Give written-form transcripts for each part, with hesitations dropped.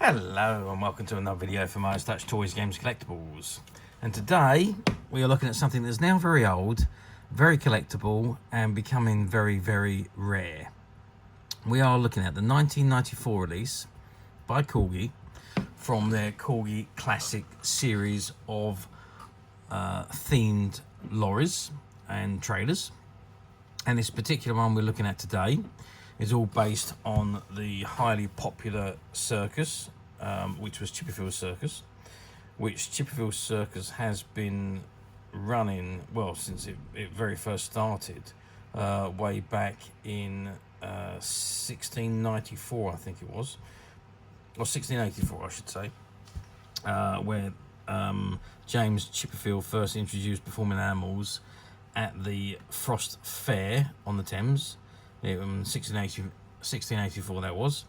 Hello and welcome to another video from Ice Touch Toys, Games, Collectibles. And today we are looking at something that's now very old, very collectible and becoming very, very rare. We are looking at the 1994 release by Corgi from their Corgi Classic series of themed lorries and trailers. And this particular one we're looking at today is all based on the highly popular circus, which was Chipperfields Circus, which Chipperfields Circus has been running, well, since it very first started, way back in 1694, I think it was, or 1684, I should say, where James Chipperfield first introduced performing animals at the Frost Fair on the Thames. 1684 that was,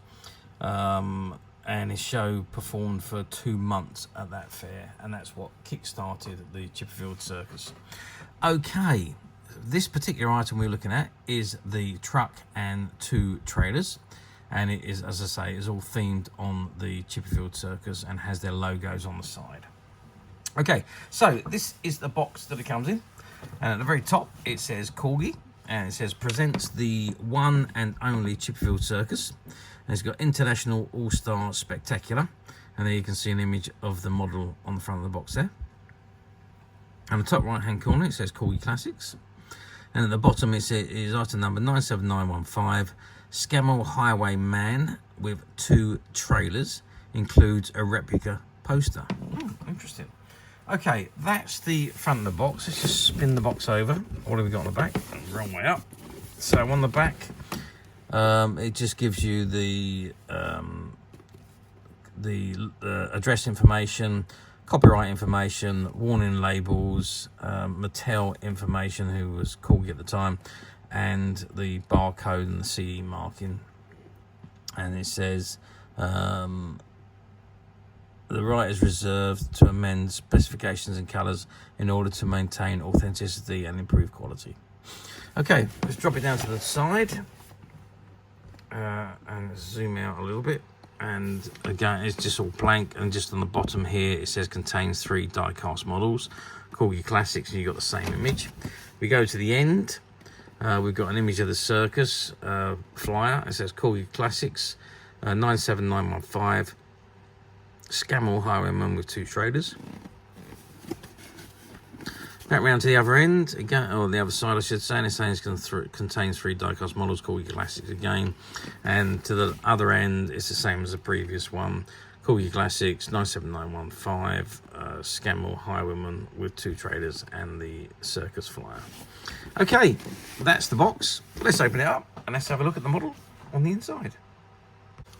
and his show performed for 2 months at that fair, and that's what kick-started the Chipperfields Circus. Okay, this particular item we're looking at is the truck and 2 trailers, and it is, as I say, is all themed on the Chipperfields Circus and has their logos on the side. Okay, so this is the box that it comes in, and at the very top it says Corgi, and it says presents the one and only Chipperfields Circus, and it's got International All-Star Spectacular, and there you can see an image of the model on the front of the box there. And the top right hand corner it says Corgi Classics, and at the bottom it is item number 97915, Scammell Highwayman with 2 trailers, includes a replica poster. Interesting. Okay, that's the front of the box. Let's just spin the box over. What have we got on the back? Wrong way up. So on the back, it just gives you the address information, copyright information, warning labels, Mattel information, who was Corgi at the time, and the barcode and the CE marking. And it says the right is reserved to amend specifications and colours in order to maintain authenticity and improve quality. Okay, let's drop it down to the side and zoom out a little bit. And again, it's just all blank, and just on the bottom here it says contains 3 die-cast models, Corgi Classics, and you've got the same image. We go to the end, we've got an image of the circus flyer. It says Corgi Classics 97915, Scammell Highwayman with 2 trailers. Back round to the other end again, or the other side I should say, and it's saying it contains 3 die-cast models, Corgi Classics again. And to the other end it's the same as the previous one, Corgi Classics 97915, Scammell Highwayman with 2 trailers and the circus flyer. Okay, that's the box. Let's open it up and let's have a look at the model on the inside.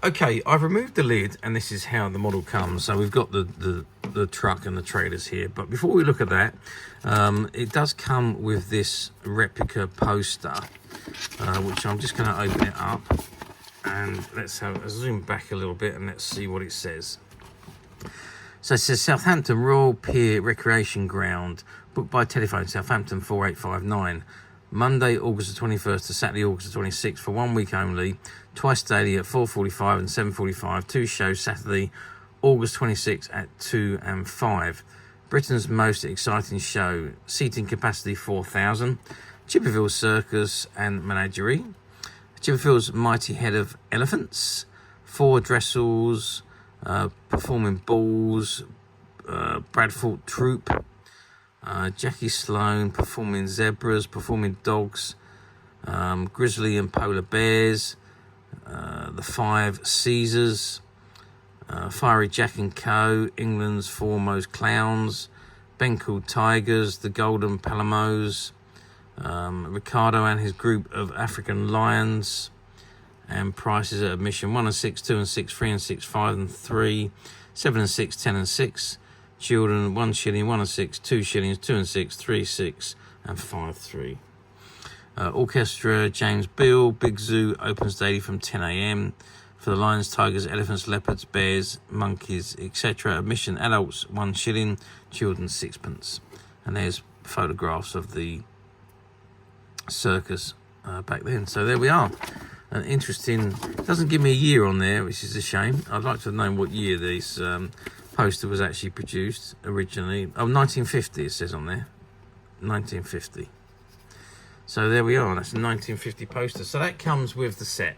Okay, I've removed the lid, and this is how the model comes. So we've got the truck and the trailers here, but before we look at that, it does come with this replica poster, which I'm just going to open it up, and let's zoom back a little bit and let's see what it says. So it says Southampton Royal Pier Recreation Ground, booked by telephone, Southampton 4859. Monday, August the 21st to Saturday, August the 26th for 1 week only, twice daily at 4:45 and 7:45. 2 shows Saturday, August 26th at 2 and 5. Britain's most exciting show, seating capacity 4,000. Chipperfields Circus and Menagerie. Chipperfield's Mighty Head of Elephants. 4 dressels, performing bulls, Bradford Troupe. Jackie Sloan performing zebras, performing dogs, grizzly and polar bears, the 5 Caesars, Fiery Jack and Co, England's foremost clowns, Bengal tigers, the golden palamos, Ricardo and his group of African lions, and prices at admission 1 and 6, 2 and 6, 3 and 6, 5 and 3, 7 and 6, 10 and 6. Children 1 shilling, 1 and 6, 2 shillings, 2 and 6, 3, 6 and 5, 3. Orchestra James Bill, Big Zoo opens daily from 10 AM for the lions, tigers, elephants, leopards, bears, monkeys, etc. Admission adults 1 shilling, children 6pence. And there's photographs of the circus back then. So there we are. an interesting, doesn't give me a year on there, which is a shame. I'd like to have known what year this poster was actually produced originally. Oh, 1950 it says on there, 1950. So there we are, that's a 1950 poster. So that comes with the set.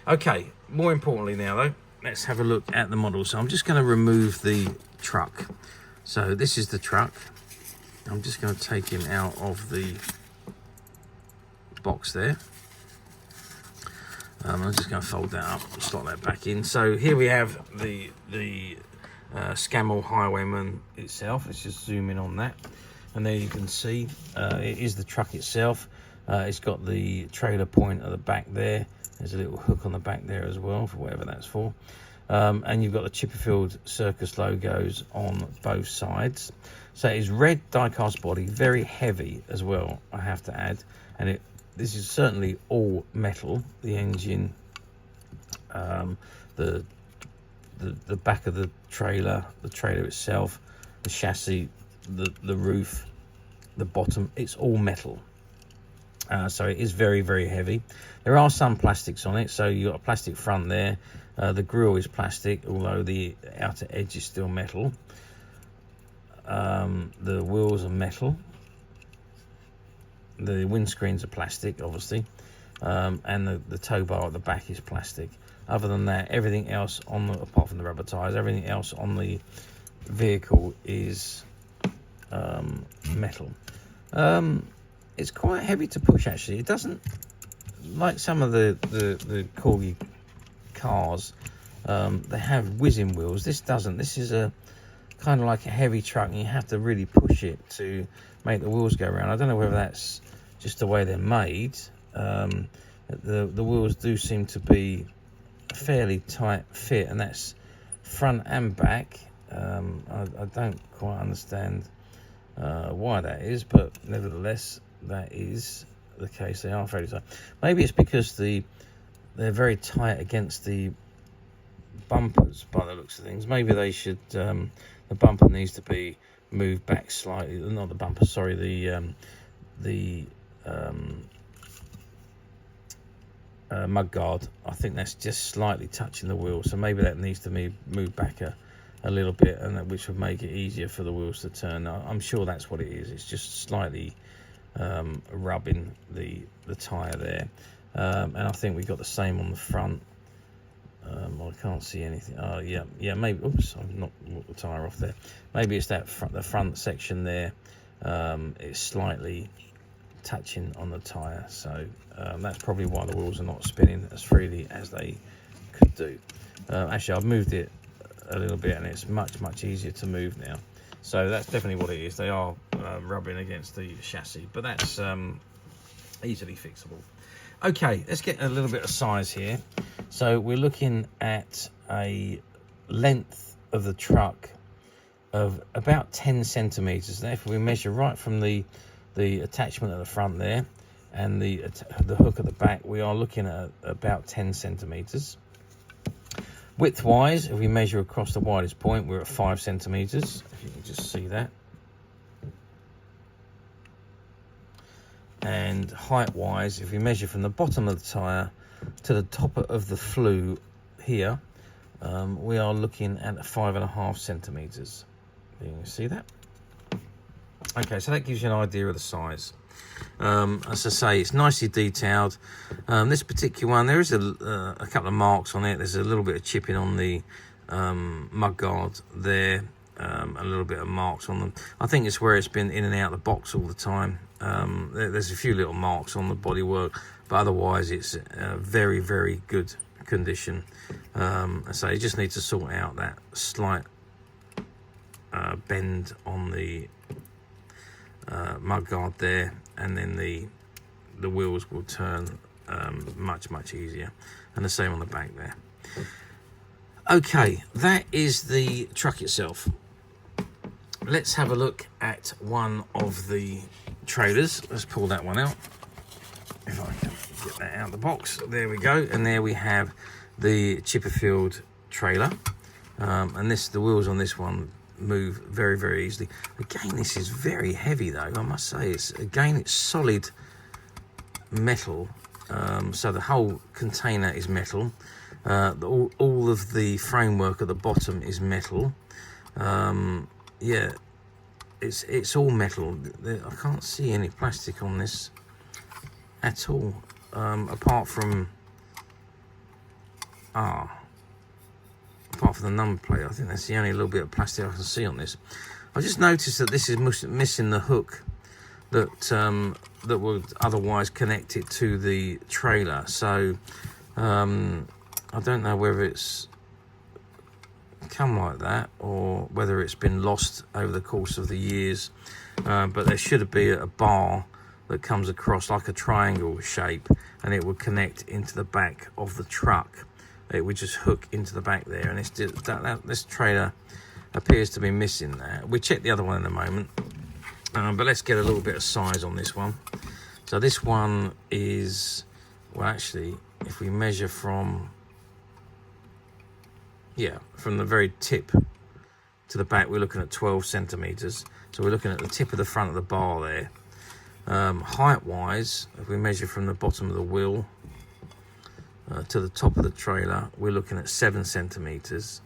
Okay, more importantly now though, let's have a look at the model. So I'm just going to remove the truck. So this is the truck. I'm just going to take him out of the box there. I'm just going to fold that up and slot that back in. So here we have the Scammell Highwayman itself. Let's just zoom in on that. And there you can see it is the truck itself. It's got the trailer point at the back there. There's a little hook on the back there as well, for whatever that's for. And you've got the Chipperfields Circus logos on both sides. So it is red die-cast body, very heavy as well, I have to add. And this is certainly all metal. The engine, the back of the trailer itself, the chassis, the roof, the bottom, it's all metal. So it is very, very heavy. There are some plastics on it, so you've got a plastic front there. The grille is plastic, although the outer edge is still metal. The wheels are metal. The windscreens are plastic, obviously. And the tow bar at the back is plastic. Other than that, everything else apart from the rubber tyres, everything else on the vehicle is metal. It's quite heavy to push, actually. It doesn't, like some of the Corgi cars, they have whizzing wheels. This doesn't. This is a kind of like a heavy truck, and you have to really push it to make the wheels go around. I don't know whether that's just the way they're made. The wheels do seem to be a fairly tight fit, and that's front and back. I don't quite understand why that is, but nevertheless, that is the case. They are fairly tight. Maybe it's because they're very tight against the bumpers by the looks of things. Maybe they should, the bumper needs to be moved back slightly. Not the bumper, sorry, the mud guard. I think that's just slightly touching the wheel, so maybe that needs to be moved back a little bit, and which would make it easier for the wheels to turn. I'm sure that's what it is. It's just slightly rubbing the tyre there. And I think we got the same on the front. I can't see anything. Oh yeah, maybe. Oops, I've knocked the tyre off there. Maybe it's that the front section there. It's slightly touching on the tyre, so that's probably why the wheels are not spinning as freely as they could do. Actually, I've moved it a little bit, and it's much easier to move now. So that's definitely what it is. They are rubbing against the chassis, but that's easily fixable. Okay, let's get a little bit of size here. So we're looking at a length of the truck of about 10 centimeters. Now, if we measure right from the attachment at the front there and the hook at the back, we are looking at about 10 centimeters. Width wise, if we measure across the widest point, we're at 5 centimeters, if you can just see that. And height wise, if we measure from the bottom of the tyre to the top of the flue here, we are looking at 5.5 centimeters. You can see that. Okay, so that gives you an idea of the size. As I say, it's nicely detailed. This particular one, there is a couple of marks on it. There's a little bit of chipping on the mudguard there, a little bit of marks on them. I think it's where it's been in and out of the box all the time. There's a few little marks on the bodywork, but otherwise it's very good condition. So you just need to sort out that slight bend on the mudguard there, and then the wheels will turn much easier, and the same on the back there. Okay, that is the truck itself. Let's have a look at one of the trailers. Let's pull that one out, if I can get that out of the box. There we go, and there we have the Chipperfield trailer, and the wheels on this one move very easily. Again, this is very heavy though, I must say. It's solid metal, So the whole container is metal. All of the framework at the bottom is metal. Yeah, it's all metal. I can't see any plastic on this at all, apart from the number plate. I think that's the only little bit of plastic I can see on this. I just noticed that this is missing the hook that would otherwise connect it to the trailer. So I don't know whether it's come like that or whether it's been lost over the course of the years, but there should be a bar that comes across like a triangle shape, and it would connect into the back of the truck. It would just hook into the back there, and it's just, this trailer appears to be missing that. We'll check the other one in a moment, but let's get a little bit of size on this one. So this one is, well, actually, if we measure from the very tip to the back, we're looking at 12 centimeters. So we're looking at the tip of the front of the bar there. Height wise, if we measure from the bottom of the wheel to the top of the trailer, we're looking at 7 centimeters.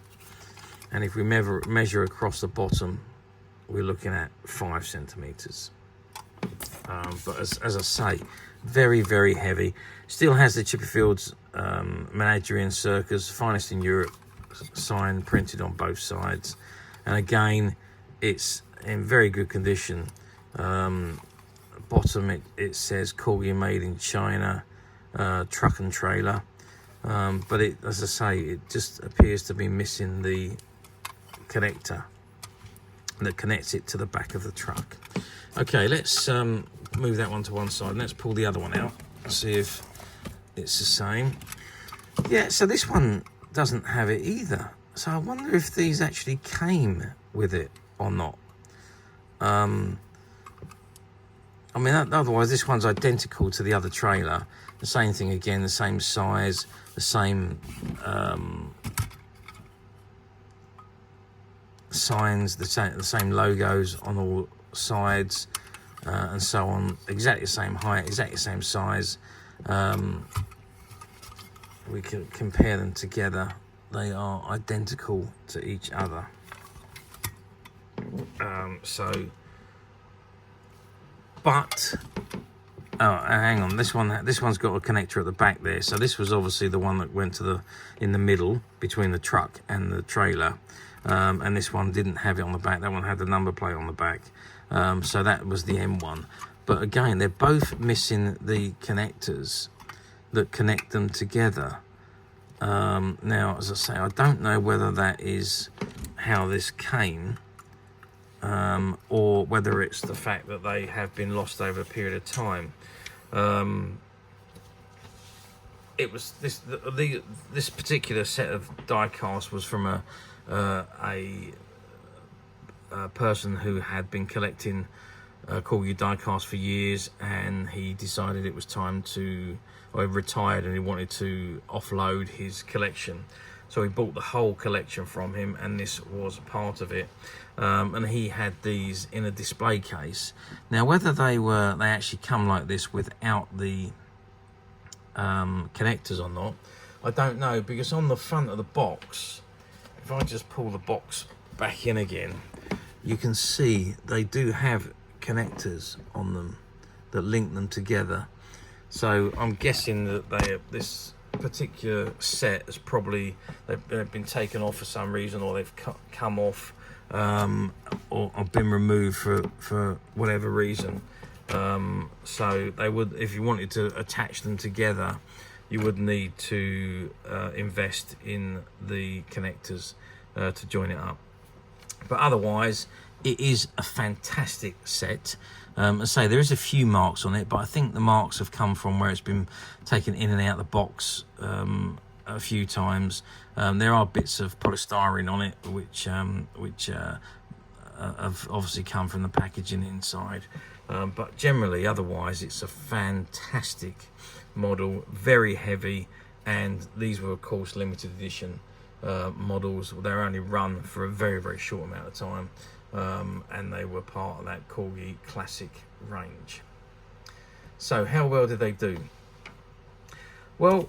And if we measure across the bottom, we're looking at 5 centimeters. But as I say, very, very heavy. Still has the Chipperfields Menagerie and Circus, finest in Europe sign printed on both sides. And again, it's in very good condition. Bottom it says Corgi made in China, truck and trailer. But it, as I say, it just appears to be missing the connector that connects it to the back of the truck. Okay, let's move that one to one side and let's pull the other one out and see if it's the same. Yeah, so this one doesn't have it either. So I wonder if these actually came with it or not. I mean, otherwise this one's identical to the other trailer. The same thing again, the same size, the same signs, the same logos on all sides, and so on. Exactly the same height, exactly the same size. We can compare them together. They are identical to each other. But hang on, this one's got a connector at the back there. So this was obviously the one that went to in the middle between the truck and the trailer. And this one didn't have it on the back. That one had the number plate on the back. So that was the M1. But again, they're both missing the connectors that connect them together. Now, as I say, I don't know whether that is how this came, or whether it's the fact that they have been lost over a period of time. It was this particular set of die casts was from a person who had been collecting Corgi die casts for years, and he decided it was time to, or he retired and he wanted to offload his collection. So he bought the whole collection from him, and this was part of it. And he had these in a display case. Now, whether they actually come like this without the connectors or not, I don't know, because on the front of the box, if I just pull the box back in again, you can see they do have connectors on them that link them together. So I'm guessing that this particular set has probably they've been taken off for some reason, or they've come off, or been removed for whatever reason. So they would, if you wanted to attach them together, you would need to invest in the connectors to join it up. But otherwise, it is a fantastic set. I say there is a few marks on it, but I think the marks have come from where it's been taken in and out of the box a few times. There are bits of polystyrene on it, which have obviously come from the packaging inside. But generally, otherwise, it's a fantastic model, very heavy, and these were, of course, limited edition models. They're only run for a very, very short amount of time, and they were part of that Corgi Classic range. So how well did they do? Well,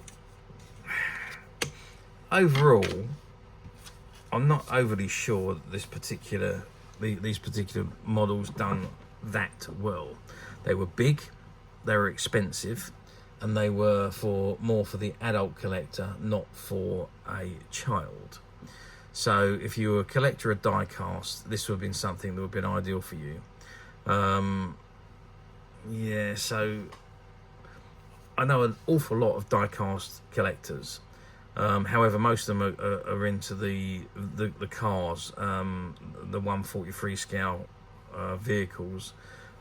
overall, I'm not overly sure that these particular models done that well. They were big, they were expensive, and they were more for the adult collector, not for a child. So if you were a collector of die cast, this would have been something that would have been ideal for you. Yeah, so I know an awful lot of die cast collectors. However, most of them are into the cars, the 143 scale vehicles,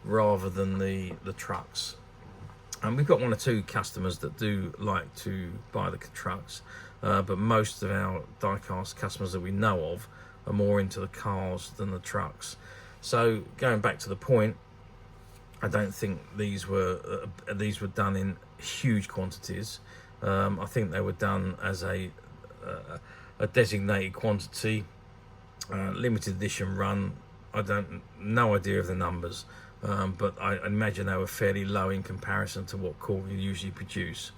rather than the trucks. And we've got one or two customers that do like to buy the trucks, but most of our die-cast customers that we know of are more into the cars than the trucks. So going back to the point, I don't think these were done in huge quantities. I think they were done as a designated quantity, limited edition run. No idea of the numbers. But I imagine they were fairly low in comparison to what Corgi usually produce.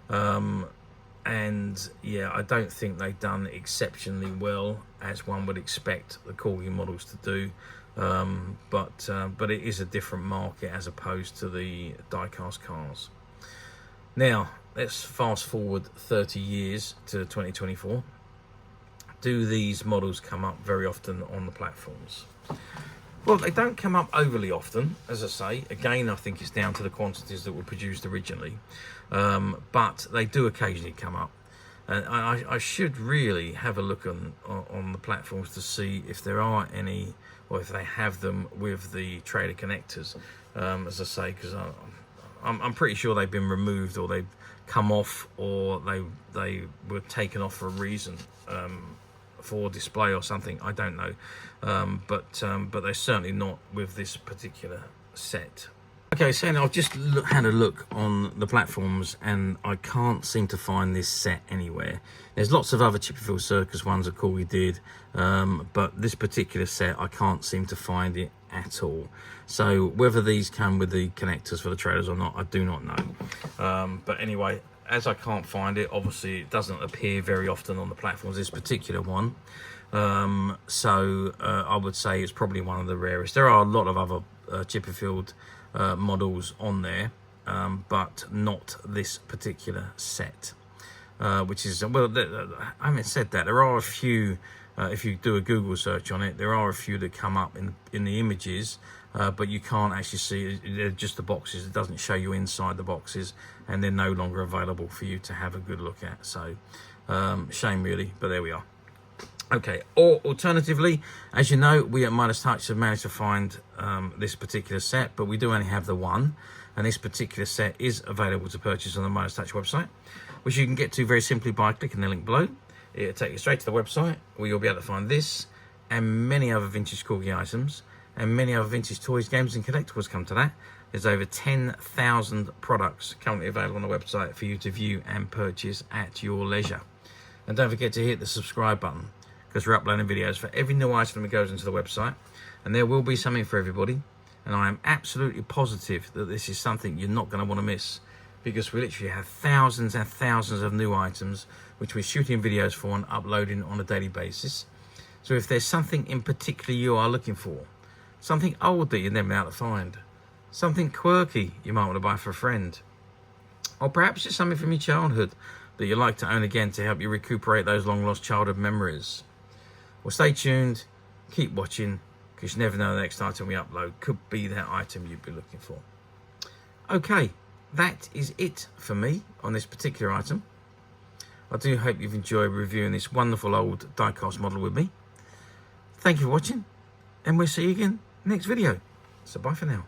And yeah, I don't think they've done exceptionally well, as one would expect the Corgi models to do. But it is a different market as opposed to the die-cast cars. Now, let's fast forward 30 years to 2024. Do these models come up very often on the platforms? Well, they don't come up overly often, as I say. Again, I think it's down to the quantities that were produced originally. But they do occasionally come up. And I should really have a look on the platforms to see if there are any, or if they have them with the trader connectors, as I say, because I'm pretty sure they've been removed, or they've come off, or they were taken off for a reason. For display or something, I don't know, but they're certainly not with this particular set. Okay, so now I've just had a look on the platforms, and I can't seem to find this set anywhere. There's lots of other Chipperfields Circus ones that Corgi did, but this particular set I can't seem to find it at all. So whether these come with the connectors for the trailers or not, I do not know. But anyway, as I can't find it, obviously it doesn't appear very often on the platforms, this particular one. So I would say it's probably one of the rarest. There are a lot of other Chipperfield models on there, but not this particular set. Which is, well, I haven't said that. There are a few, if you do a Google search on it, there are a few that come up in the images, but you can't actually see, they're just the boxes. It doesn't show you inside the boxes, and they're no longer available for you to have a good look at. So shame really, but there we are. Okay, or alternatively, as you know, we at Midas Touch have managed to find this particular set, but we do only have the one, and this particular set is available to purchase on the Midas Touch website, which you can get to very simply by clicking the link below. It'll take you straight to the website, where you'll be able to find this and many other vintage Corgi items, and many other vintage toys, games and collectibles. Come to that. There's over 10,000 products currently available on the website for you to view and purchase at your leisure. And don't forget to hit the subscribe button, because we're uploading videos for every new item that goes into the website, and there will be something for everybody. And I am absolutely positive that this is something you're not going to want to miss, because we literally have thousands and thousands of new items which we're shooting videos for and uploading on a daily basis. So if there's something in particular you are looking for, something old that you've never been able to find, something quirky you might want to buy for a friend, or perhaps just something from your childhood that you'd like to own again to help you recuperate those long lost childhood memories, well, stay tuned, keep watching, because you never know, the next item we upload could be that item you'd be looking for. Okay, that is it for me on this particular item. I do hope you've enjoyed reviewing this wonderful old die-cast model with me. Thank you for watching, and we'll see you again next video. So bye for now.